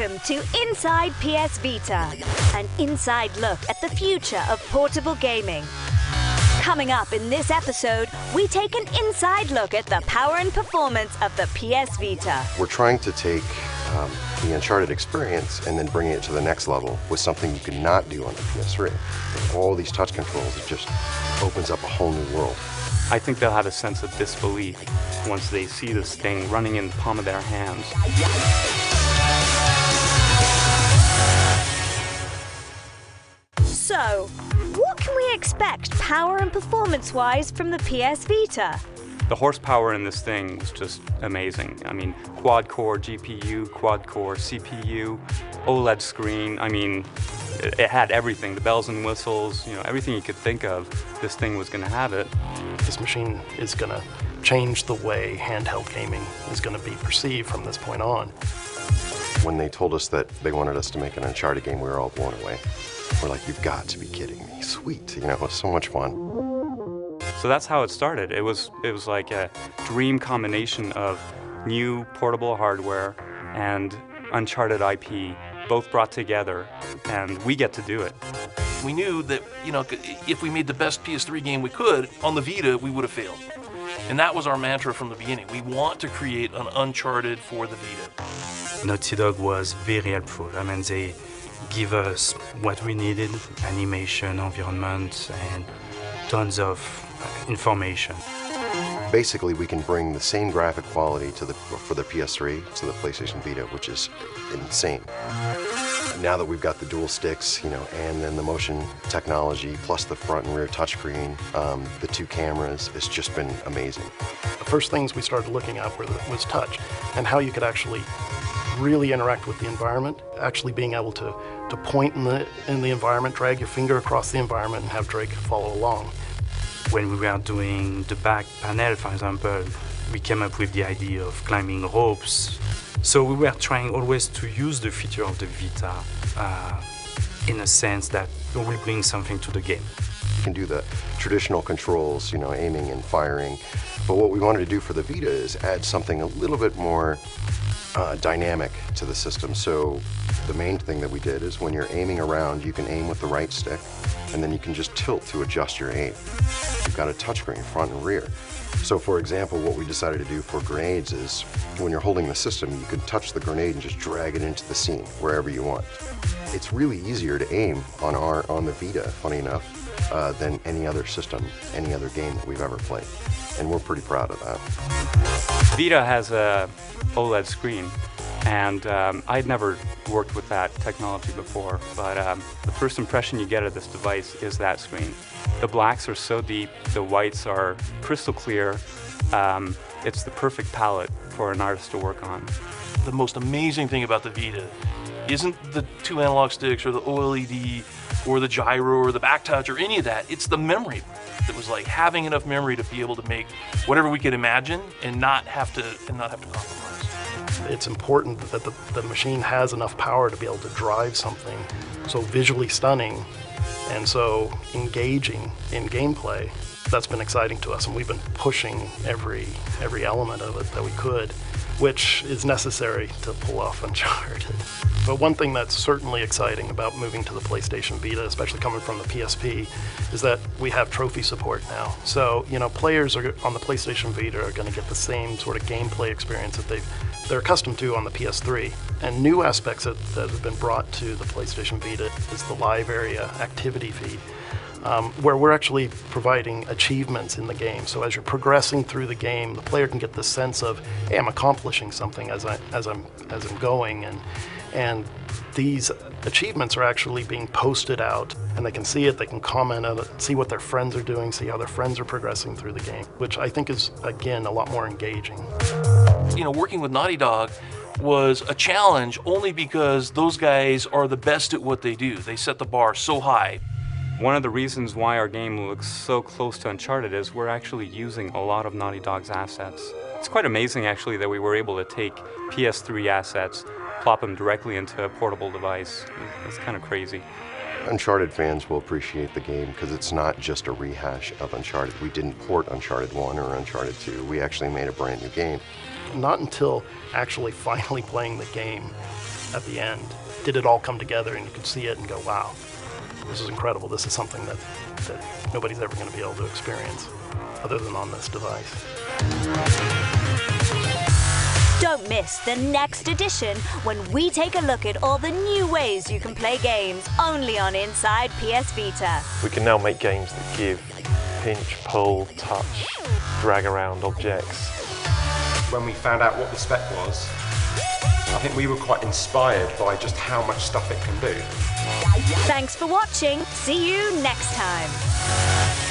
Welcome to Inside PS Vita, an inside look at the future of portable gaming. Coming up in this episode, we take an inside look at the power and performance of the PS Vita. We're trying to take the Uncharted experience and then bring it to the next level with something you cannot do on the PS3. All these touch controls, it just opens up a whole new world. I think they'll have a sense of disbelief once they see this thing running in the palm of their hands. So, what can we expect power and performance-wise from the PS Vita? The horsepower in this thing was just amazing. I mean, quad-core GPU, quad-core CPU, OLED screen. I mean, it had everything, the bells and whistles, you know, everything you could think of, this thing was going to have it. This machine is going to change the way handheld gaming is going to be perceived from this point on. When they told us that they wanted us to make an Uncharted game, we were all blown away. We're like, you've got to be kidding me. Sweet, you know, it was so much fun. So that's how it started. It was like a dream combination of new portable hardware and Uncharted IP, both brought together, and we get to do it. We knew that, you know, if we made the best PS3 game we could, on the Vita, we would have failed. And that was our mantra from the beginning. We want to create an Uncharted for the Vita. Naughty Dog was very helpful. I mean, they give us what we needed, animation, environment, and tons of information. Basically, we can bring the same graphic quality for the PS3 to the PlayStation Vita, which is insane. Now that we've got the dual sticks, you know, and then the motion technology, plus the front and rear touchscreen, the two cameras, it's just been amazing. The first things we started looking at was touch and how you could actually really interact with the environment, actually being able to point in the environment, drag your finger across the environment and have Drake follow along. When we were doing the back panel, for example, we came up with the idea of climbing ropes. So we were trying always to use the feature of the Vita in a sense that will bring something to the game. You can do the traditional controls, you know, aiming and firing, but what we wanted to do for the Vita is add something a little bit more dynamic to the system. So the main thing that we did is when you're aiming around, you can aim with the right stick, and then you can just tilt to adjust your aim. You've got a touchscreen, front and rear. So for example, what we decided to do for grenades is when you're holding the system, you can touch the grenade and just drag it into the scene, wherever you want. It's really easier to aim on the Vita, funny enough, than any other system, any other game that we've ever played. And we're pretty proud of that. Vita has a OLED screen, and I'd never worked with that technology before, but the first impression you get of this device is that screen. The blacks are so deep, the whites are crystal clear. It's the perfect palette for an artist to work on. The most amazing thing about the Vita isn't the two analog sticks or the OLED or the gyro or the back touch or any of that. It's the memory. It was like having enough memory to be able to make whatever we could imagine and not have to compromise. It's important that the machine has enough power to be able to drive something so visually stunning and so engaging in gameplay. That's been exciting to us, and we've been pushing every element of it that we could, which is necessary to pull off Uncharted. But one thing that's certainly exciting about moving to the PlayStation Vita, especially coming from the PSP, is that we have trophy support now. So, you know, players on the PlayStation Vita are going to get the same sort of gameplay experience that they're accustomed to on the PS3. And new aspects that have been brought to the PlayStation Vita is the live area activity feed, where we're actually providing achievements in the game. So as you're progressing through the game, the player can get the sense of, hey, I'm accomplishing something as I'm going, and these achievements are actually being posted out, and they can see it, they can comment on it, see what their friends are doing, see how their friends are progressing through the game, which I think is, again, a lot more engaging. You know, working with Naughty Dog was a challenge only because those guys are the best at what they do. They set the bar so high. One of the reasons why our game looks so close to Uncharted is we're actually using a lot of Naughty Dog's assets. It's quite amazing, actually, that we were able to take PS3 assets, plop them directly into a portable device. It's kind of crazy. Uncharted fans will appreciate the game because it's not just a rehash of Uncharted. We didn't port Uncharted 1 or Uncharted 2. We actually made a brand new game. Not until actually finally playing the game at the end. Did it all come together, and you could see it and go, wow, this is incredible. This is something that nobody's ever going to be able to experience other than on this device. Don't miss the next edition when we take a look at all the new ways you can play games only on Inside PS Vita. We can now make games that give pinch, pull, touch, drag around objects. When we found out what the spec was, I think we were quite inspired by just how much stuff it can do. Thanks for watching. See you next time.